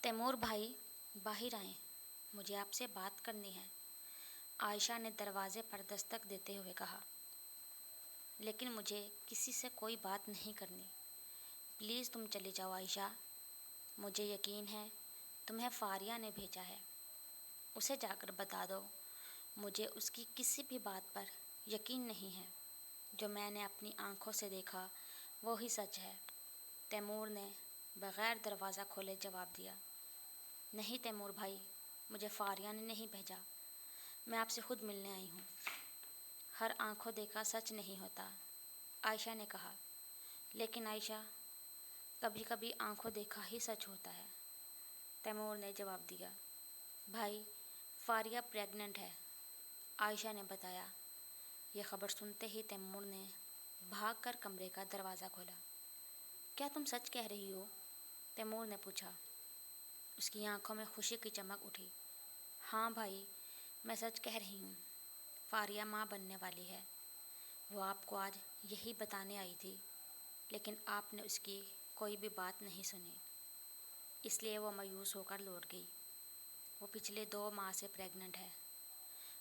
Timur بھائی باہر آئیں، مجھے آپ سے بات کرنی ہے، عائشہ نے دروازے پر دستک دیتے ہوئے کہا۔ لیکن مجھے کسی سے کوئی بات نہیں کرنی، پلیز تم چلی جاؤ عائشہ، مجھے یقین ہے تمہیں فاریہ نے بھیجا ہے، اسے جا کر بتا دو، مجھے اس کی کسی بھی بات پر یقین نہیں ہے، جو میں نے اپنی آنکھوں سے دیکھا وہی سچ ہے۔ تیمور نے بغیر دروازہ کھولے جواب دیا۔ نہیں تیمور بھائی، مجھے فاریہ نے نہیں بھیجا، میں آپ سے خود ملنے آئی ہوں۔ ہر آنکھوں دیکھا سچ نہیں ہوتا، عائشہ نے کہا۔ لیکن عائشہ، کبھی کبھی آنکھوں دیکھا ہی سچ ہوتا ہے، تیمور نے جواب دیا۔ بھائی، فاریہ پریگننٹ ہے، عائشہ نے بتایا۔ یہ خبر سنتے ہی تیمور نے بھاگ کر کمرے کا دروازہ کھولا۔ کیا تم سچ کہہ رہی ہو؟ تیمور نے پوچھا۔ اس کی آنکھوں میں خوشی کی چمک اٹھی۔ ہاں بھائی، میں سچ کہہ رہی ہوں، فاریہ ماں بننے والی ہے، وہ آپ کو آج یہی بتانے آئی تھی، لیکن آپ نے اس کی کوئی بھی بات نہیں سنی، اس لیے وہ مایوس ہو کر لوٹ گئی۔ وہ پچھلے 2 ماہ سے پریگننٹ ہے،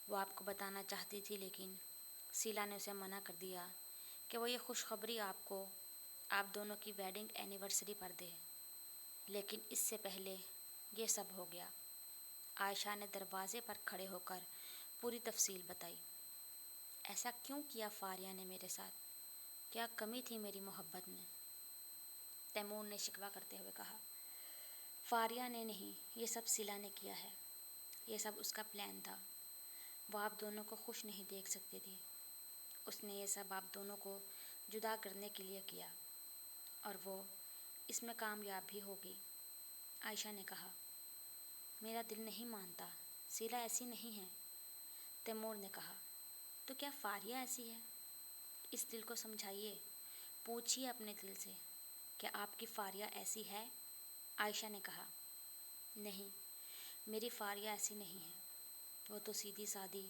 وہ آپ کو بتانا چاہتی تھی لیکن سیلا نے اسے منع کر دیا کہ وہ یہ خوشخبری آپ دونوں کی ویڈنگ اینیورسری پر دے، لیکن اس سے پہلے یہ سب ہو گیا۔ عائشہ نے دروازے پر کھڑے ہو کر پوری تفصیل بتائی۔ ایسا کیوں کیا فاریہ نے میرے ساتھ؟ کیا کمی تھی میری محبت میں؟ تیمور نے شکوہ کرتے ہوئے کہا۔ فاریہ نے نہیں، یہ سب سیلا نے کیا ہے، یہ سب اس کا پلان تھا، وہ آپ دونوں کو خوش نہیں دیکھ سکتی تھی، اس نے یہ سب آپ دونوں کو جدا کرنے کے لیے کیا، اور وہ اس میں کامیاب بھی ہو گئی، عائشہ نے کہا۔ میرا دل نہیں مانتا، سیلا ایسی نہیں ہے، تیمور نے کہا۔ تو کیا فاریہ ایسی ہے؟ اس دل کو سمجھائیے، پوچھیے اپنے دل سے، کیا آپ کی فاریہ ایسی ہے؟ عائشہ نے کہا۔ نہیں، میری فاریہ ایسی نہیں ہے، وہ تو سیدھی سادی،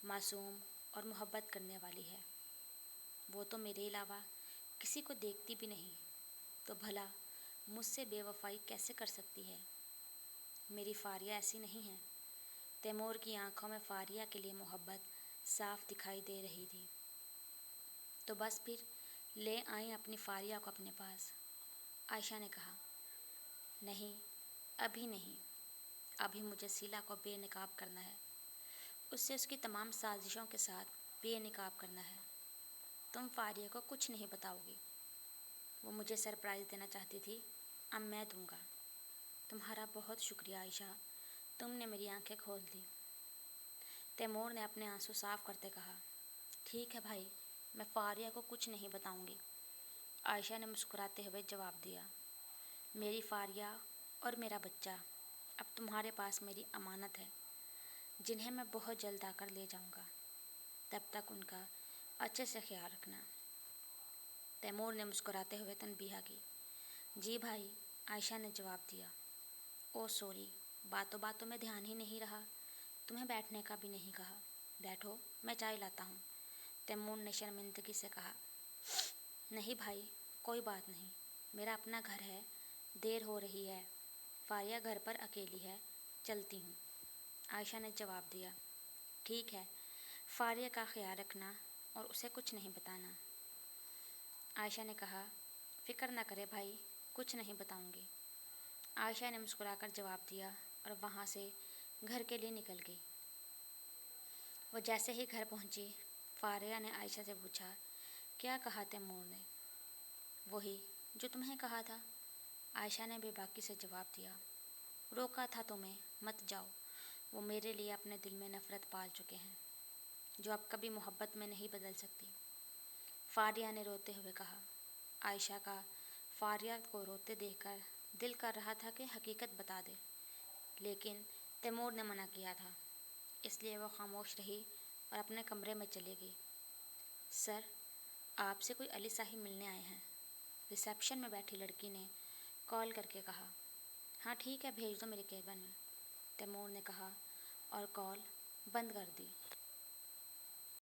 معصوم اور محبت کرنے والی ہے، وہ تو میرے علاوہ کسی کو دیکھتی بھی نہیں، تو بھلا مجھ سے بے وفائی کیسے کر سکتی ہے؟ میری فاریہ ایسی نہیں ہے۔ تیمور کی آنکھوں میں فاریہ کے لیے محبت صاف دکھائی دے رہی تھی۔ تو بس پھر لے آئیں اپنی فاریہ کو اپنے پاس، عائشہ نے کہا۔ نہیں، ابھی نہیں، ابھی مجھے سیلا کو بے نقاب کرنا ہے، اس سے اس کی تمام سازشوں کے ساتھ بے نقاب کرنا ہے۔ تم فاریہ کو کچھ نہیں بتاؤ گی، وہ مجھے سرپرائز دینا چاہتی تھی، اب میں دوں گا۔ تمہارا بہت شکریہ عائشہ، تم نے میری آنکھیں کھول دیں، تیمور نے اپنے آنسو صاف کرتے کہا۔ ٹھیک ہے بھائی، میں فاریہ کو کچھ نہیں بتاؤں گی، عائشہ نے مسکراتے ہوئے جواب دیا۔ میری فاریہ اور میرا بچہ اب تمہارے پاس میری امانت ہے، جنہیں میں بہت جلد آ کر لے جاؤں گا، تب تک ان کا اچھے سے خیال رکھنا۔ تیمور نے مسکراتے ہوئے تنبیہ کی۔ جی بھائی، عائشہ نے جواب دیا۔ او سوری، باتوں باتوں میں دھیان ہی نہیں رہا، تمہیں بیٹھنے کا بھی نہیں کہا، بیٹھو، میں چائے لاتا ہوں، تیمور نے شرمندگی سے کہا۔ نہیں بھائی، کوئی بات نہیں، میرا اپنا گھر ہے، دیر ہو رہی ہے، فاریہ گھر پر اکیلی ہے، چلتی ہوں، عائشہ نے جواب دیا۔ ٹھیک ہے، فاریہ کا خیال رکھنا اور اسے کچھ نہیں بتانا، عائشہ نے کہا۔ فکر نہ کرے بھائی، کچھ نہیں بتاؤں گی، عائشہ نے مسکرا کر جواب دیا اور وہاں سے گھر کے لیے نکل گئی۔ وہ جیسے ہی گھر پہنچی، فاریہ نے عائشہ سے پوچھا، کیا کہا تیمور نے؟ وہی جو تمہیں کہا تھا، عائشہ نے بے باکی سے جواب دیا۔ روکا تھا تمہیں، مت جاؤ، وہ میرے لیے اپنے دل میں نفرت پال چکے ہیں، جو اب کبھی محبت میں نہیں بدل سکتی، فاریہ نے روتے ہوئے کہا۔ عائشہ کا فاریہ کو روتے دیکھ کر دل کر رہا تھا کہ حقیقت بتا دے، لیکن تیمور نے منع کیا تھا، اس لیے وہ خاموش رہی اور اپنے کمرے میں چلی گئی۔ سر، آپ سے کوئی علی صاحب ملنے آئے ہیں، ریسیپشن میں بیٹھی لڑکی نے کال کر کے کہا۔ ہاں ٹھیک ہے، بھیج دو میرے کیبن میں، تیمور نے کہا اور کال بند کر دی۔